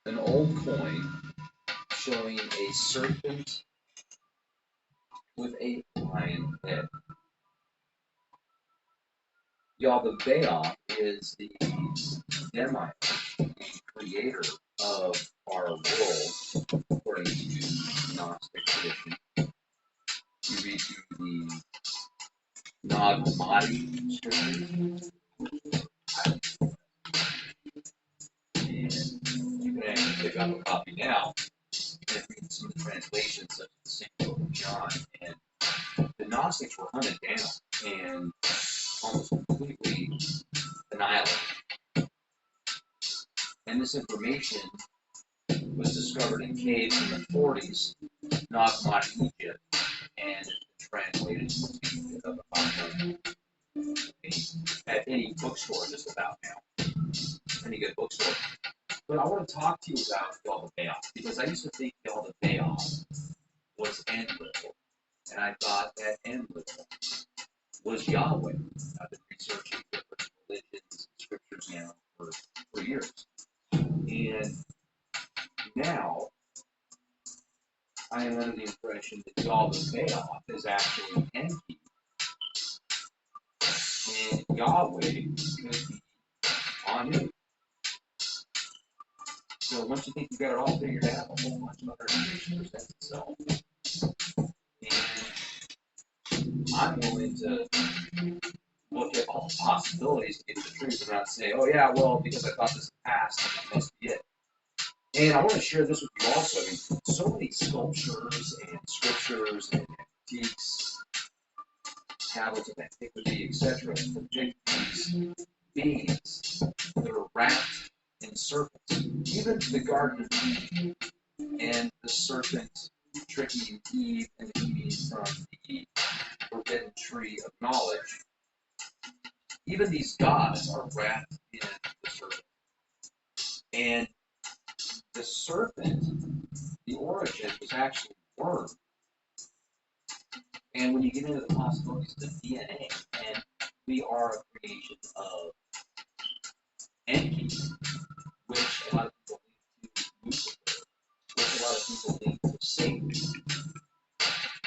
an old coin showing a serpent with a lion head. Yahweh is the Demi, the creator of our world, according to Gnostic tradition. You read through the Nag Hammadi scriptures, and you can actually pick up a copy now and read some of the translations, such as the St. Book of John. And the Gnostics were hunted down and almost completely annihilated. And this information was discovered in caves in the 40s, Nag Hammadi, Egypt, and translated to at any bookstore just about now, any good bookstore. But I want to talk to you about Yahweh, because I used to think Yahweh was Enlil, and I thought that Enlil was Yahweh. I've been researching different religions and scriptures now for years. And now I am under the impression that Yahweh is actually Enki. And Yahweh could be Anu. So once you think you've got it all figured out, a whole bunch of other information presents itself. And I'm willing to look at all the possibilities to get to the truth and not say, oh yeah, well, because I thought this passed, that must be it. And I want to share this with you also. I mean, so many sculptures and scriptures and antiques, tablets of antiquity, etc., depict these beings that are wrapped in serpents. Even the Garden of Eden and the serpent tricking Eve and eating from the forbidden tree of knowledge. Even these gods are wrapped in the serpent. And the serpent, the origin was actually worm. And when you get into the possibilities of the DNA, and we are a creation of Enki, which a lot of people link to Lucifer, which a lot of people link to Satan.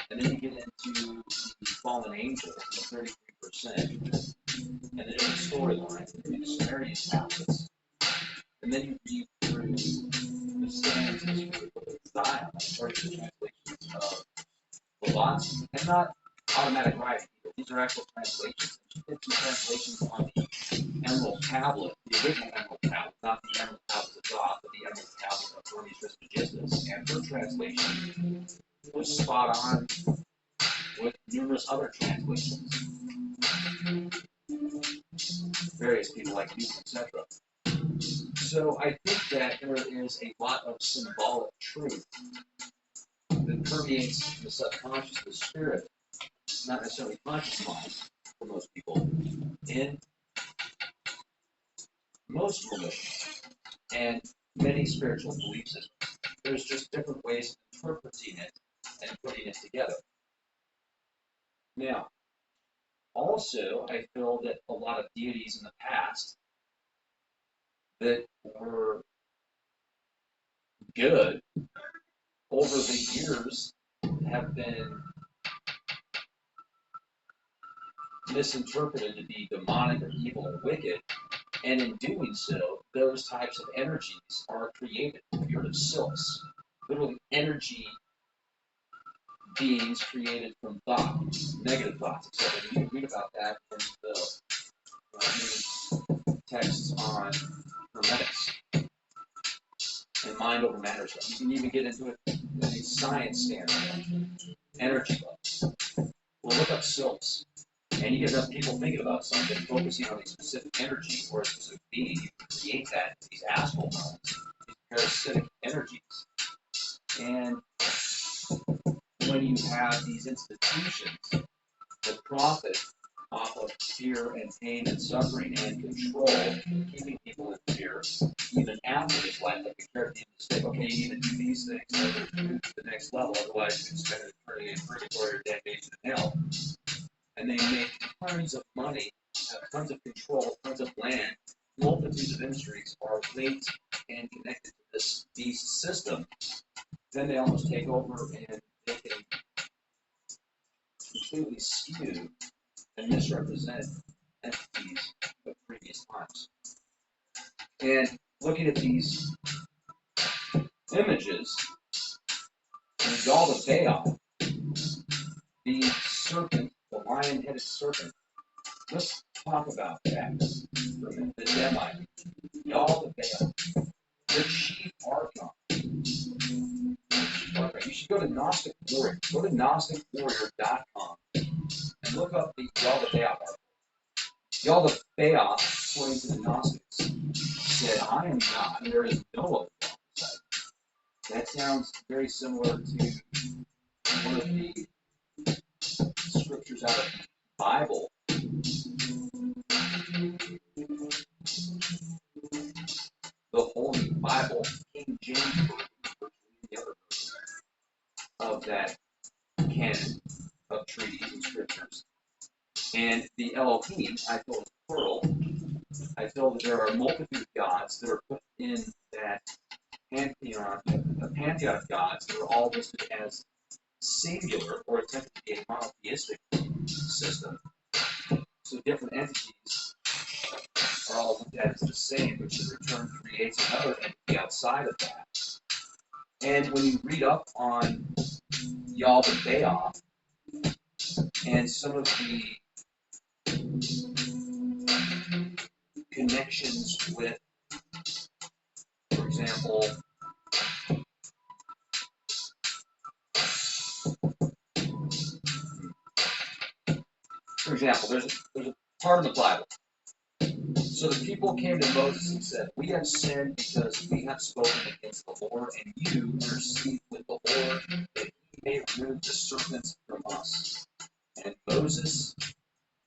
And then you get into the fallen angels, the 33%, and then in the storyline, the Sumerian tablets. And then you read through the standards history of Zion, or the translations of Blavatsky, and not automatic writing either. These are actual translations. There's 15 translations on the Emerald Tablet, the original Emerald Tablet, not the Emerald Tablet of God, but the Emerald Tablet of Hermes Trismegistus. And her translation was spot on with numerous other translations. Various people like Newton, etc. So I think that there is a lot of symbolic truth that permeates the subconscious, the spirit, not necessarily conscious mind for most people, in most religions and many spiritual belief systems. There's just different ways of interpreting it and putting it together. Now, also, I feel that a lot of deities in the past that were good over the years have been misinterpreted to be demonic or evil or wicked, and in doing so, those types of energies are created. Have you heard of sylphs? Literally energy beings created from thoughts, negative thoughts, etc. You can read about that in the texts on hermetics and mind over matter stuff. You can even get into it in a science standpoint, energy levels. Well, look up sylphs. And you get enough people thinking about something, focusing on a specific energy or a specific being, you can create that, these astral realms, these parasitic energies. And when you have these institutions that profit off of fear and pain and suffering and control, keeping people in fear, even after this life, like a care team to say, okay, you need to do these things in order to move to the next level, otherwise you can spend an eternity in purgatory or decades in hell. And they make tons of money, have tons of control, tons of land, multitudes of industries are linked and connected to this beast system, then they almost take over and they can completely skew and misrepresent entities of previous times. And looking at these images, and all the Baal, the serpent, the lion-headed serpent, let's talk about that for a minute. The Demite, all the Baal, the chief archon. You should go to Gnostic Warrior. Go to GnosticWarrior.com and look up the Y'all the Baal article. Y'all the Baal, according to the Gnostics, said, I am God, and there is no other God beside me. That sounds very similar to one of the scriptures out of the Bible. The Holy Bible, King James Version, the other version of that canon of treaties and scriptures. And the Elohim, I feel is plural. I feel that there are a multitude of gods that are put in that pantheon, a pantheon of gods that are all listed as singular or attempted to be a monotheistic system. So different entities are all looked at as the same, which in return creates another entity outside of that. And when you read up on Yal the Baal and some of the connections with, for example, there's a part of the Bible. So the people came to Moses and said, we have sinned because we have spoken against the Lord, and you intercede with the Lord that he may remove the serpents from us. And Moses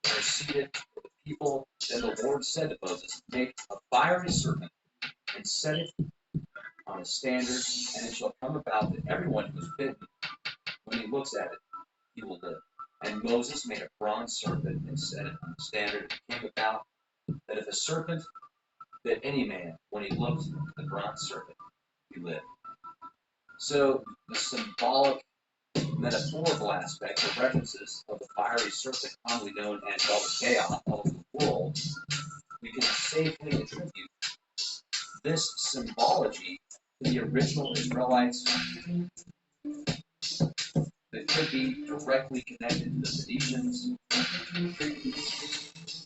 interceded for the people. Then the Lord said to Moses, make a fiery serpent and set it on a standard, and it shall come about that everyone who is bitten, when he looks at it, he will live. And Moses made a bronze serpent and set it on the standard. It came about that if a serpent bit any man, when he looked at the bronze serpent, he lived. So the symbolic, metaphorical aspect of references of the fiery serpent, commonly known as Baal, all over the world, we can safely attribute this symbology to the original Israelites that could be directly connected to the Phoenicians, Cretans,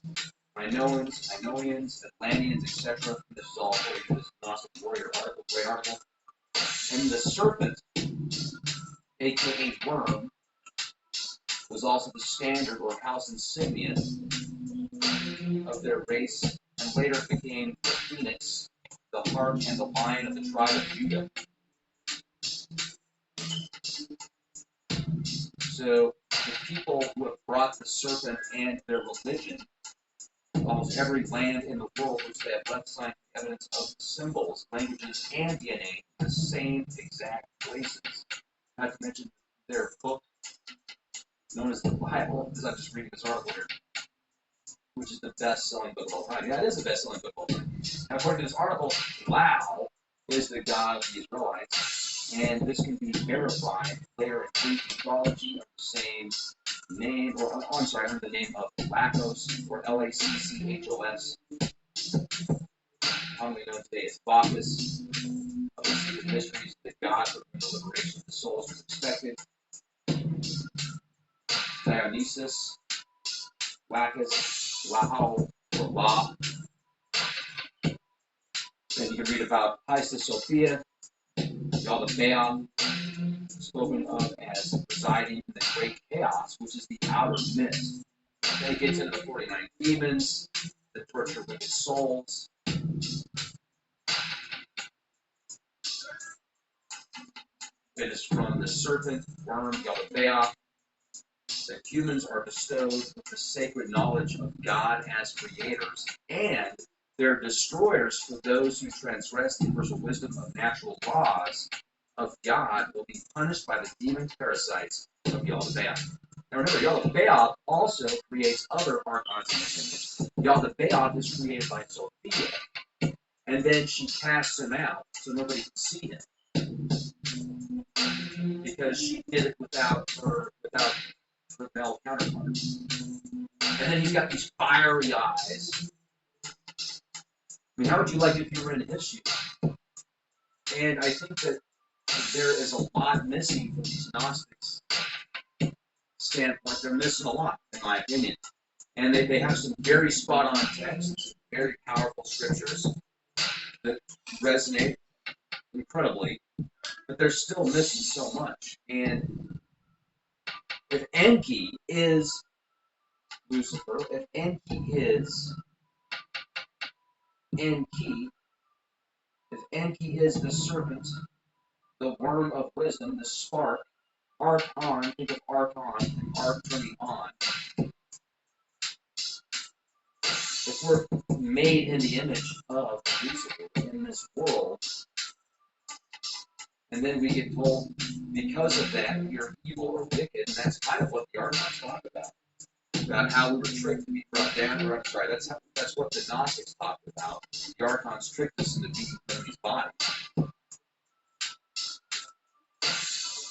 Minoans, Atlanteans, etc. This is all according to this Gnostic Warrior article, great article. And the serpent, aka worm, was also the standard or house insignia of their race, and later became the phoenix, the heart and the lion of the tribe of Judah. So the people who have brought the serpent and their religion, almost every land in the world which they have left scientific evidence of symbols, languages, and DNA in the same exact places. Not to mention their book, known as the Bible, because I'm just reading this article here, which is the best-selling book of all time. Yeah, it is the best-selling book of all time. And according to this article, Lao is the god of the Israelites, and this can be verified later in Greek mythology under the same name, or under the name of Lacos, or Lacchos, commonly known today as Bacchus. Of the secret mysteries that God, from the liberation of the souls, was expected. Dionysus, Lacus, Lao, or La. Then you can read about Hagia Sophia, Yal the Baal, spoken of as residing in the great chaos, which is the outer mist. Then it gets into the 49 demons that torture wicked souls. It is from the serpent, worm, Yal the Baal, that humans are bestowed with the sacred knowledge of God as creators, and they're destroyers for those who transgress the universal wisdom of natural laws of God will be punished by the demon parasites of Yal the Baal. Now remember, Yal the Baal also creates other archons and images. Yal the Baal is created by Sophia, and then she casts him out so nobody can see him because she did it without her male counterpart. And then he's got these fiery eyes. I mean, how would you like it if you were in his shoes? And I think that there is a lot missing from these Gnostics' standpoint. They're missing a lot, in my opinion. And they have some very spot-on texts, very powerful scriptures that resonate incredibly, but they're still missing so much. And if Enki is Lucifer, if Enki is Enki, if Enki is the serpent, the worm of wisdom, the spark, Archon, think of Archon and Arc turning on. If we're made in the image of Lucifer in this world, and then we get told because of that you're evil or wicked, and that's kind of what the Archons talk about how we were tricked to be brought down. Or I'm sorry, that's what the Gnostics talked about. The Archons tricked us into being in these bodies.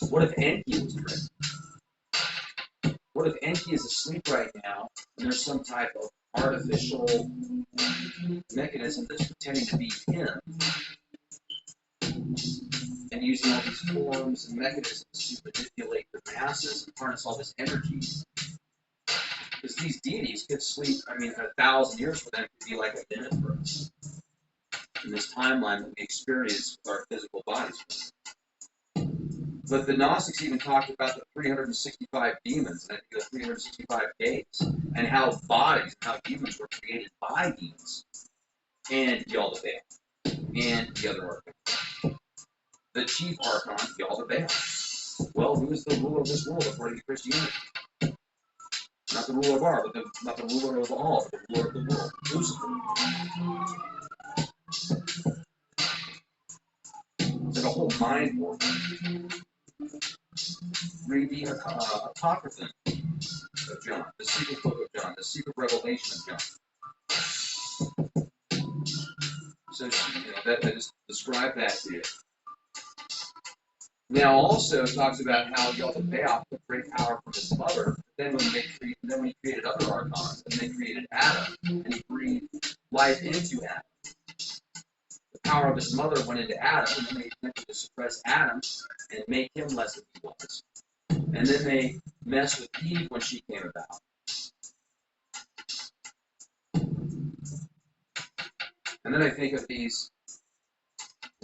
What if Enki was tricked? What if Enki is asleep right now, and there's some type of artificial mechanism that's pretending to be him, and using all these forms and mechanisms to manipulate the masses and harness all this energy? Because these deities could sleep, 1,000 years for them could be like a minute for us in this timeline that we experience with our physical bodies. But the Gnostics even talked about the 365 demons, and I think the 365 days, and how bodies, how demons were created by demons, and Yaldabaoth, and the other archon. The chief archon, Yaldabaoth. Well, who is the ruler of this world according to Christianity? Not the ruler of our, not the ruler of all, but the ruler of the world, Lucifer. It's like a whole mind warp. Read the Apocryphon of John, the secret book of John, the secret revelation of John. So that just describe that to you. Now also talks about how Yaldabaoth took great power from his mother. Then when he created other archons, and they created Adam, and he breathed life into Adam. The power of his mother went into Adam, and then they attempted to suppress Adam and make him less than he was. And then they messed with Eve when she came about. And then I think of these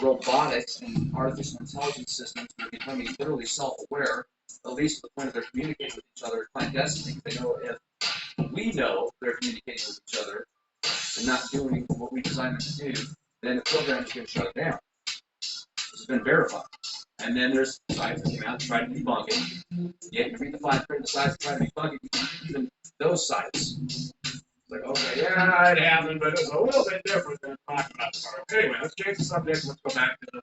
robotics and artificial intelligence systems that are becoming literally self-aware, at least to the point of they're communicating with each other clandestinely. They know if we know they're communicating with each other and not doing what we designed them to do, then the program is going to shut it down. This has been verified. And then there's sites that came out and tried to debunk it. You have to read the fine print of the sites that try to debunk it, even those sites. It's like, okay, yeah, it happened, but it's a little bit different than talking about the part. Anyway, let's change the subject. Let's go back to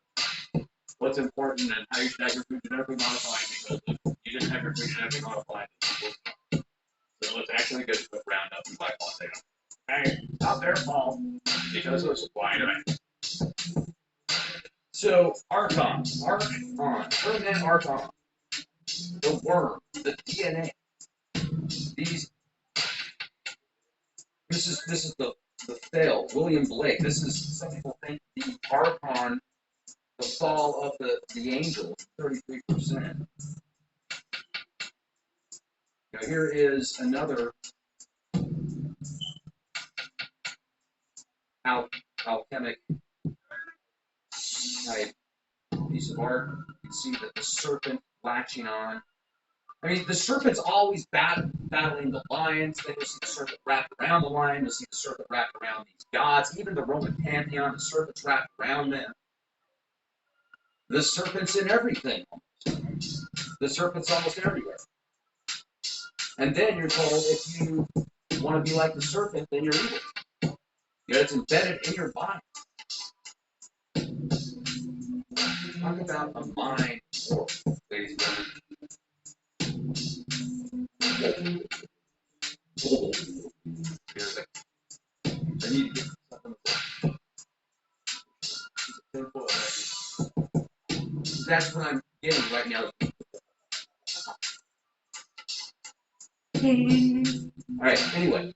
what's important and how you should have your food genetically modified, because if you didn't have your food genetically modified, so let's actually get to Roundup and glyphosate. Hey, not their fault, because it was supply right. So, Archon, turn that Archon, the worm, the DNA. This is the fail, William Blake. This is, some people think, the Archon, the fall of the angel, 33%. Now here is another alchemic type piece of art. You can see that the serpent latching on. The serpent's always battling the lions. Then you'll see the serpent wrapped around the lion. You'll see the serpent wrapped around these gods. Even the Roman pantheon, the serpent's wrapped around them. The serpent's in everything. The serpent's almost everywhere. And then you're told if you want to be like the serpent, then you're evil. Yet it's embedded in your body. Talk about a mind warp, ladies and gentlemen. I need to get something. that's what I'm getting right now. All right. Anyway,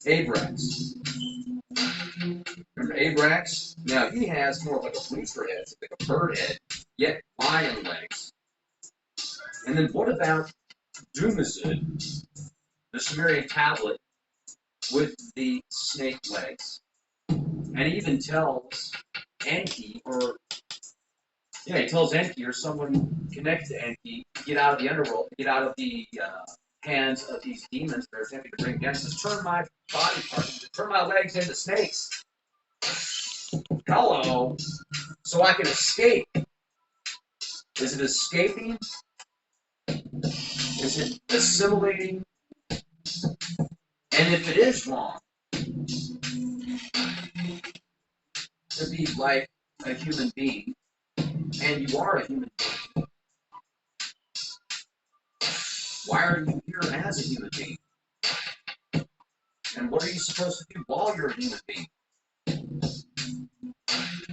Abrax. Remember Abrax? Now he has more of like a rooster head, it's like a bird head, yet lion legs. And then what about Dumazid, the Sumerian tablet with the snake legs? And he even tells Enki, he tells Enki or someone connected to Enki to get out of the underworld, to get out of the hands of these demons that are attempting to bring against us. Turn my body parts, turn my legs into snakes. Hello. So I can escape. Is it escaping? Is it assimilating? And if it is wrong, to be like a human being, and you are a human being, why are you here as a human being? And what are you supposed to do while you're a human being?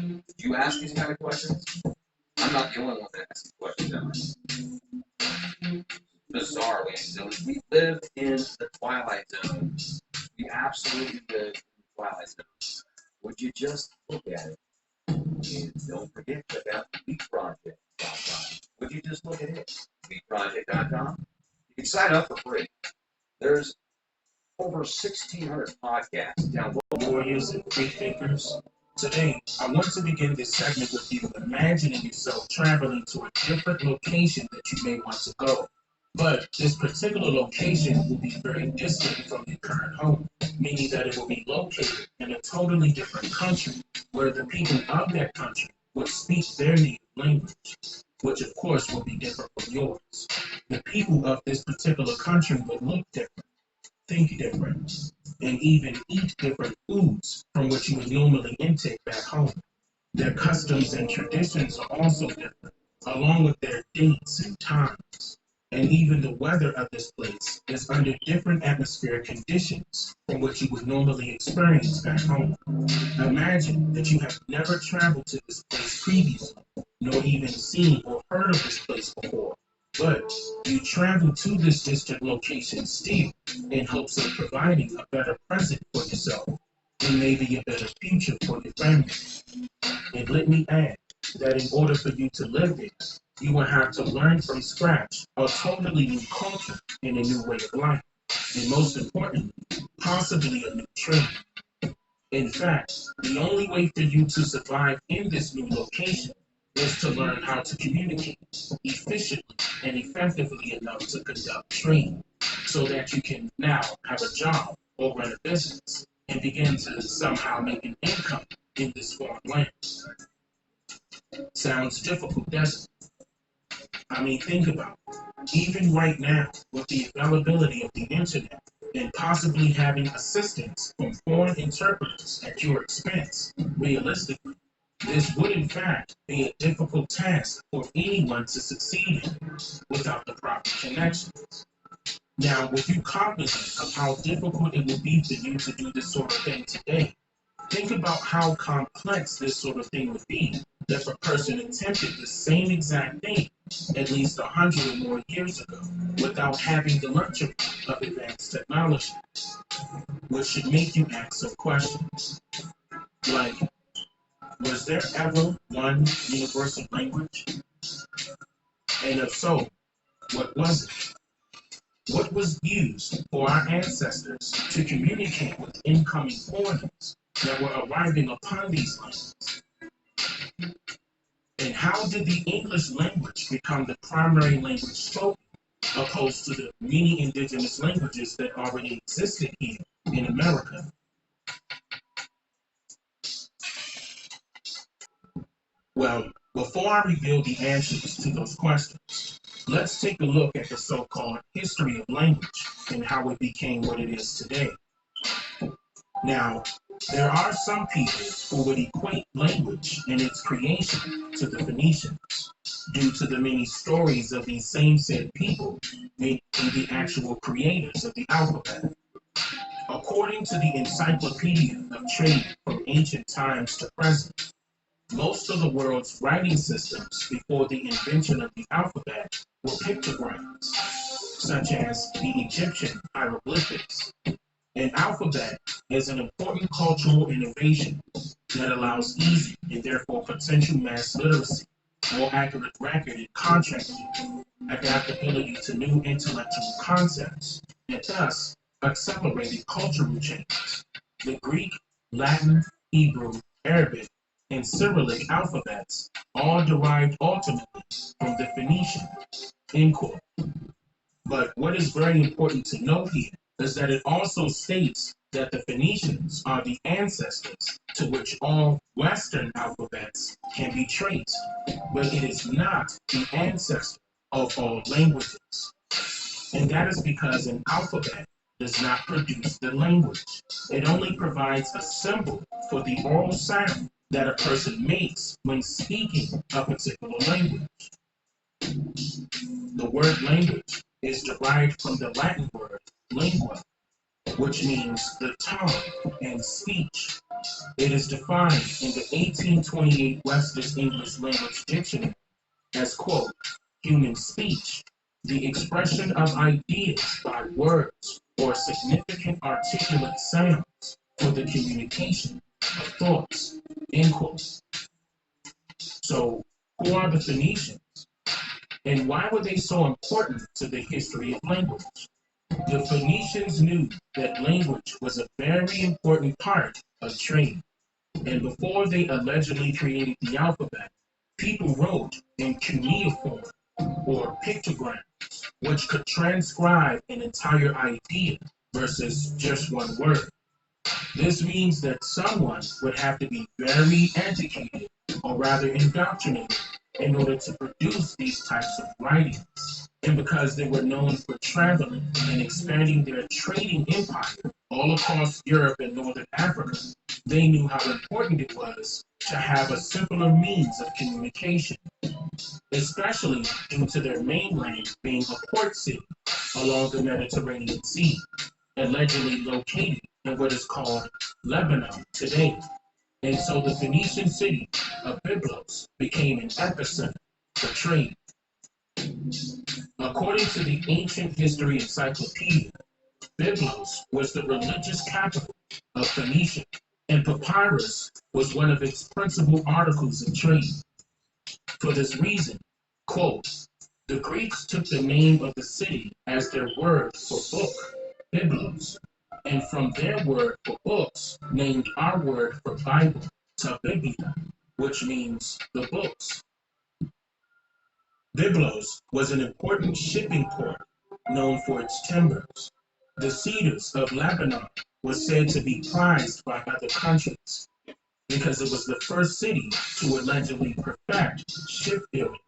Do you ask these kind of questions? I'm not the only one that asks these questions, am I? Bizarre, ladies and gentlemen. We live in the Twilight Zone. We absolutely live in the Twilight Zone. Would you just look at it? And don't forget about pt1.com. Would you just look at it? pt1.com. You can sign up for free. There's over 1,600 podcasts downloadable. Warriors and free thinkers. Today, I want to begin this segment with you imagining yourself traveling to a different location that you may want to go. But this particular location will be very distant from your current home, meaning that it will be located in a totally different country where the people of that country would speak their native language, which of course will be different from yours. The people of this particular country would look different, think different, and even eat different foods from what you would normally intake back home. Their customs and traditions are also different, along with their dates and times. And even the weather of this place is under different atmospheric conditions from what you would normally experience back home. Imagine that you have never traveled to this place previously, nor even seen or heard of this place before. But you travel to this distant location still in hopes of providing a better present for yourself and maybe a better future for your family. And let me add that in order for you to live there, you will have to learn from scratch a totally new culture and a new way of life. And most importantly, possibly a new trade. In fact, the only way for you to survive in this new location is to learn how to communicate efficiently and effectively enough to conduct trade so that you can now have a job or run a business and begin to somehow make an income in this foreign land. Sounds difficult, doesn't it? I mean, think about it. Even right now, with the availability of the internet and possibly having assistance from foreign interpreters at your expense, realistically, this would in fact be a difficult task for anyone to succeed in without the proper connections. Now, with you cognizant of how difficult it would be for you to do this sort of thing today, think about how complex this sort of thing would be if a person attempted the same exact thing at least 100 or more years ago without having the luxury of advanced technology, which should make you ask some questions. Like, was there ever one universal language? And if so, what was it? What was used for our ancestors to communicate with incoming foreigners that were arriving upon these lands? And how did the English language become the primary language spoken, opposed to the many indigenous languages that already existed here in America? Well, before I reveal the answers to those questions, let's take a look at the so-called history of language and how it became what it is today. Now, there are some people who would equate language and its creation to the Phoenicians, due to the many stories of these same said people being the actual creators of the alphabet. According to the Encyclopedia of Trade from Ancient Times to Present, Most of the world's writing systems before the invention of the alphabet were pictograms, such as the Egyptian hieroglyphics. An alphabet is an important cultural innovation that allows easy and therefore potential mass literacy, more accurate record and contract keeping, adaptability to new intellectual concepts, and thus accelerated cultural changes. The Greek, Latin, Hebrew, Arabic, and Cyrillic alphabets all derived ultimately from the Phoenician. End quote. But what is very important to note here is that it also states that the Phoenicians are the ancestors to which all Western alphabets can be traced, but it is not the ancestor of all languages. And that is because an alphabet does not produce the language. It only provides a symbol for the oral sound that a person makes when speaking a particular language. The word language is derived from the Latin word lingua, which means the tongue and speech. It is defined in the 1828 Webster's English Language Dictionary as, quote, human speech, the expression of ideas by words or significant articulate sounds for the communication of thoughts, end quote. So, who are the Phoenicians? And why were they so important to the history of language? The Phoenicians knew that language was a very important part of trade, and before they allegedly created the alphabet, people wrote in cuneiform or pictograms, which could transcribe an entire idea versus just one word. This means that someone would have to be very educated, or rather indoctrinated, in order to produce these types of writings. And because they were known for traveling and expanding their trading empire all across Europe and Northern Africa, they knew how important it was to have a simpler means of communication, especially due to their mainland being a port city along the Mediterranean Sea, allegedly located in what is called Lebanon today. And so the Phoenician city of Byblos became an epicenter for trade. According to the Ancient History Encyclopedia, Byblos was the religious capital of Phoenicia, and papyrus was one of its principal articles of trade. For this reason, quote, the Greeks took the name of the city as their word for book, Byblos, and from their word for books, named our word for Bible, Biblia, which means the books. Byblos was an important shipping port known for its timbers. The cedars of Lebanon was said to be prized by other countries because it was the first city to allegedly perfect shipbuilding.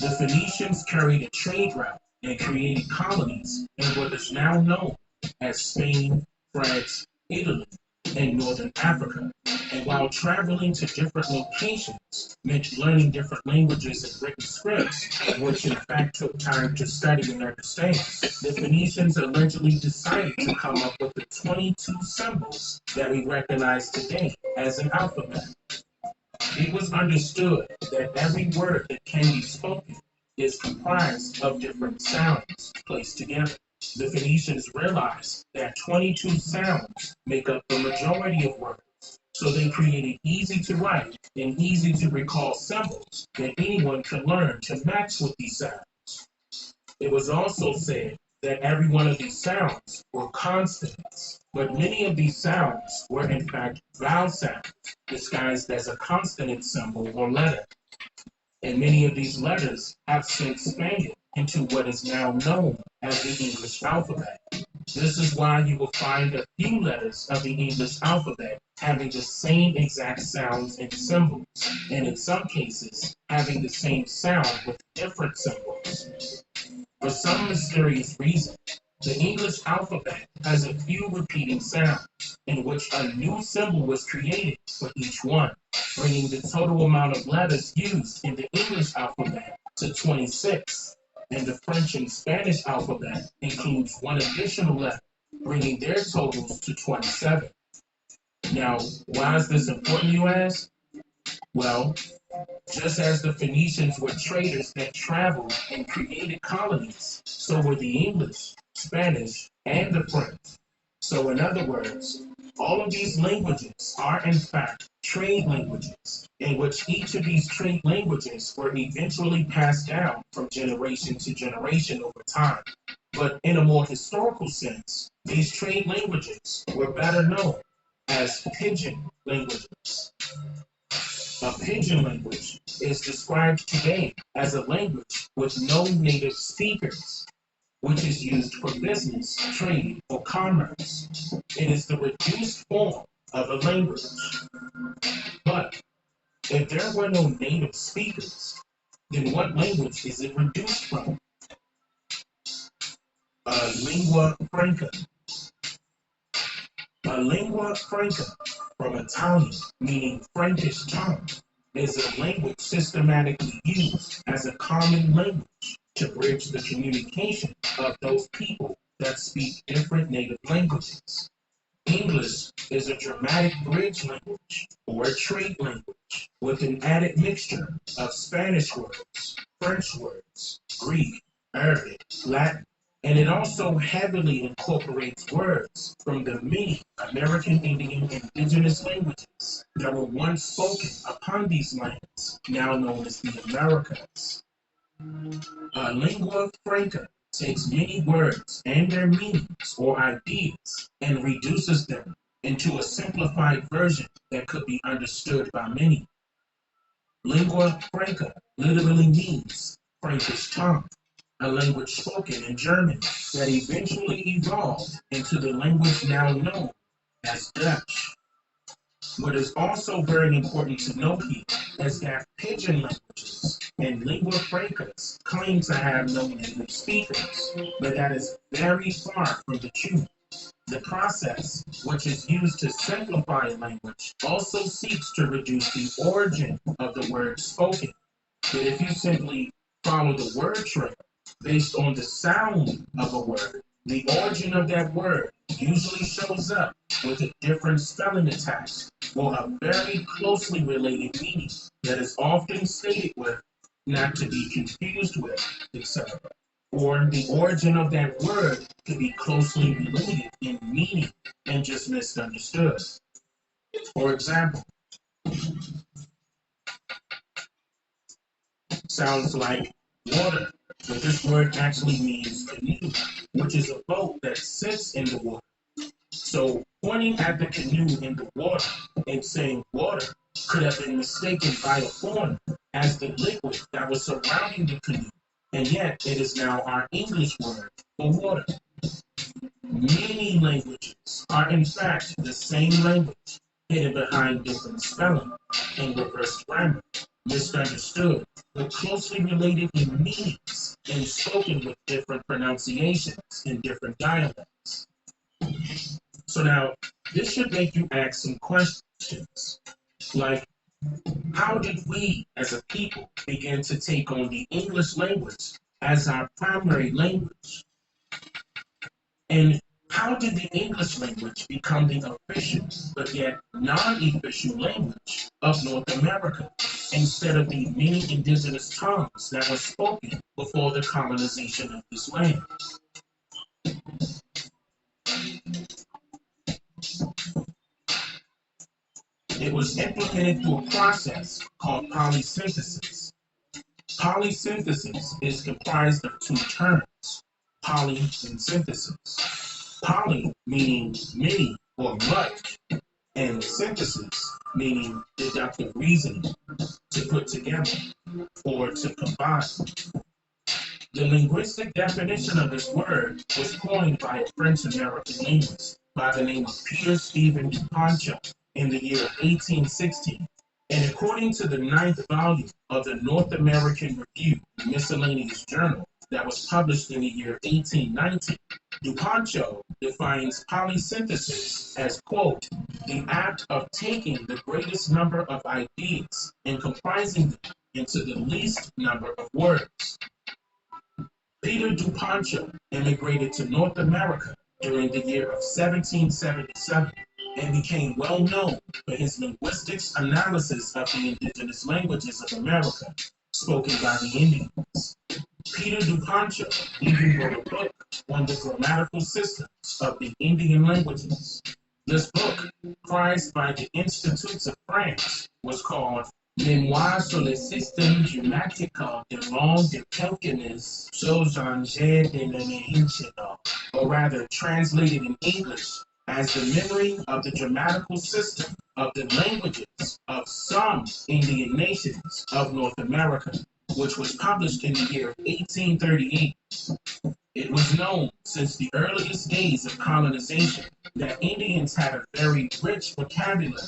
The Phoenicians carried a trade route and created colonies in what is now known as Spain, France, Italy, and Northern Africa. And while traveling to different locations meant learning different languages and written scripts, which in fact took time to study and understand, the Phoenicians allegedly decided to come up with the 22 symbols that we recognize today as an alphabet. It was understood that every word that can be spoken is comprised of different sounds placed together. The Phoenicians realized that 22 sounds make up the majority of words, so they created easy to write and easy to recall symbols that anyone could learn to match with these sounds. It was also said that every one of these sounds were consonants, but many of these sounds were in fact vowel sounds disguised as a consonant symbol or letter. And many of these letters have since expanded into what is now known as the English alphabet. This is why you will find a few letters of the English alphabet having the same exact sounds and symbols, and in some cases having the same sound with different symbols. For some mysterious reason, the English alphabet has a few repeating sounds, in which a new symbol was created for each one, bringing the total amount of letters used in the English alphabet to 26. And the French and Spanish alphabet includes one additional letter, bringing their totals to 27. Now, why is this important, you ask? Well, just as the Phoenicians were traders that traveled and created colonies, so were the English, Spanish, and the French. So, in other words, all of these languages are in fact trade languages, in which each of these trade languages were eventually passed down from generation to generation over time. But in a more historical sense, these trade languages were better known as pidgin languages. A pidgin language is described today as a language with no native speakers, which is used for business, trade, or commerce. It is the reduced form of a language. But if there were no native speakers, then what language is it reduced from? A lingua franca. A lingua franca, from Italian, meaning Frankish tongue, is a language systematically used as a common language to bridge the communication of those people that speak different native languages. English is a dramatic bridge language or a trade language with an added mixture of Spanish words, French words, Greek, Arabic, Latin, and it also heavily incorporates words from the many American Indian indigenous languages that were once spoken upon these lands, now known as the Americas. Lingua franca takes many words and their meanings or ideas and reduces them into a simplified version that could be understood by many. Lingua franca literally means Frankish tongue, a language spoken in German that eventually evolved into the language now known as Dutch. What is also very important to note here is that pidgin languages and lingua francas claim to have no native speakers, but that is very far from the truth. The process, which is used to simplify a language, also seeks to reduce the origin of the word spoken. But if you simply follow the word trail based on the sound of a word, the origin of that word usually shows up with a different spelling attached or a very closely related meaning that is often stated with, not to be confused with, etc. Or the origin of that word could be closely related in meaning and just misunderstood. For example, sounds like water, but this word actually means canoe, which is a boat that sits in the water. So pointing at the canoe in the water and saying water could have been mistaken by a foreigner as the liquid that was surrounding the canoe, and yet it is now our English word for water. Many languages are in fact the same language, hidden behind different spelling and reverse grammar, misunderstood, but closely related in meanings and spoken with different pronunciations in different dialects. So now, this should make you ask some questions, like, how did we as a people begin to take on the English language as our primary language? And how did the English language become the official but yet non-official language of North America instead of the many indigenous tongues that were spoken before the colonization of this land? It was implemented through a process called polysynthesis. Polysynthesis is comprised of two terms, poly and synthesis. Poly meaning many or much, and synthesis meaning deductive reasoning, to put together or to combine. The linguistic definition of this word was coined by a French American linguist by the name of Peter Stephen Poncho in the year 1816. And according to the ninth volume of the North American Review Miscellaneous Journal that was published in the year 1819, Duponcho defines polysynthesis as, quote, the act of taking the greatest number of ideas and comprising them into the least number of words. Peter Duponcho immigrated to North America during the year of 1777 and became well known for his linguistics analysis of the indigenous languages of America, spoken by the Indians. Peter DuPoncho even wrote a book on the grammatical systems of the Indian languages. This book, prized by the Institutes of France, was called Mémoire sur le système grammatical de langue de quelqu'unes sous-genre de l'Américain, or rather translated in English as the memory of the grammatical system of the languages of some Indian nations of North America, which was published in the year 1838. It was known since the earliest days of colonization that Indians had a very rich vocabulary.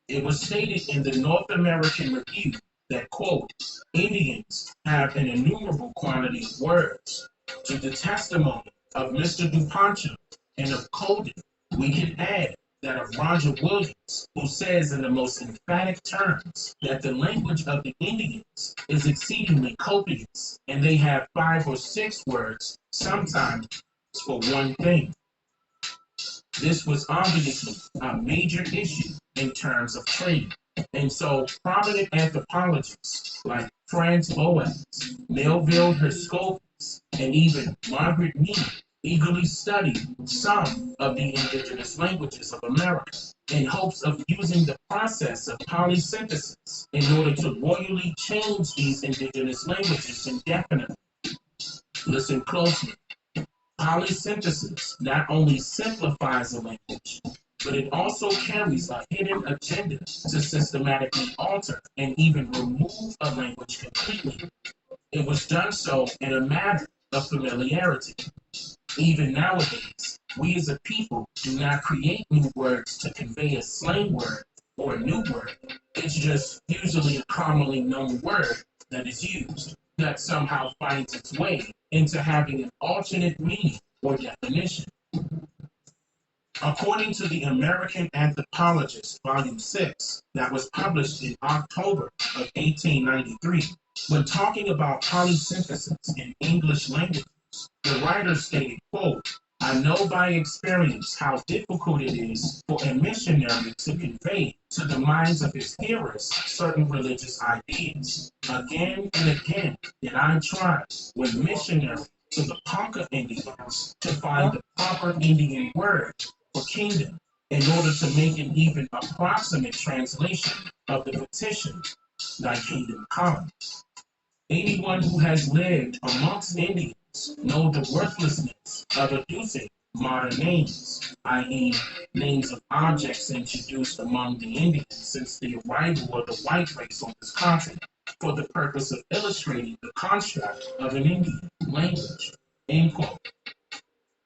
It was stated in the North American Review that, quote, Indians have an innumerable quantity of words. To the testimony of Mr. DuPoncho and of Colden, we can add that of Roger Williams, who says in the most emphatic terms that the language of the Indians is exceedingly copious, and they have 5 or 6 words, sometimes for one thing. This was obviously a major issue in terms of trade. And so prominent anthropologists like Franz Boas, Melville Herskovitz, and even Margaret Mead eagerly studied some of the indigenous languages of America in hopes of using the process of polysynthesis in order to royally change these indigenous languages indefinitely. Listen closely. Polysynthesis not only simplifies a language, but it also carries a hidden agenda to systematically alter and even remove a language completely. It was done so in a matter of familiarity. Even nowadays, we as a people do not create new words to convey a slang word or a new word. It's just usually a commonly known word that is used that somehow finds its way into having an alternate meaning or definition. According to the American Anthropologist, Volume 6, that was published in October of 1893, when talking about polysynthesis in English languages, the writer stated, quote, I know by experience how difficult it is for a missionary to convey to the minds of his hearers certain religious ideas. Again and again did I try, when missionary to the Ponca Indians, to find the proper Indian word for kingdom in order to make an even approximate translation of the petition, Thy kingdom come. Anyone who has lived amongst Indians know the worthlessness of adducing modern names, i.e., names of objects introduced among the Indians since the arrival of the white race on this continent, for the purpose of illustrating the construct of an Indian language. End quote.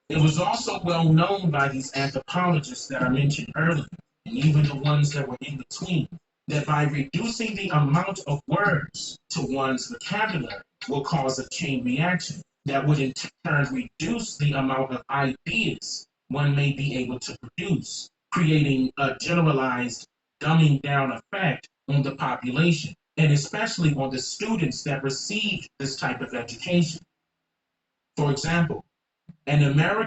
It was also well known by these anthropologists that I mentioned earlier, and even the ones that were in between, that by reducing the amount of words to one's vocabulary will cause a chain reaction that would in turn reduce the amount of ideas one may be able to produce, creating a generalized dumbing down effect on the population, and especially on the students that received this type of education. For example, an American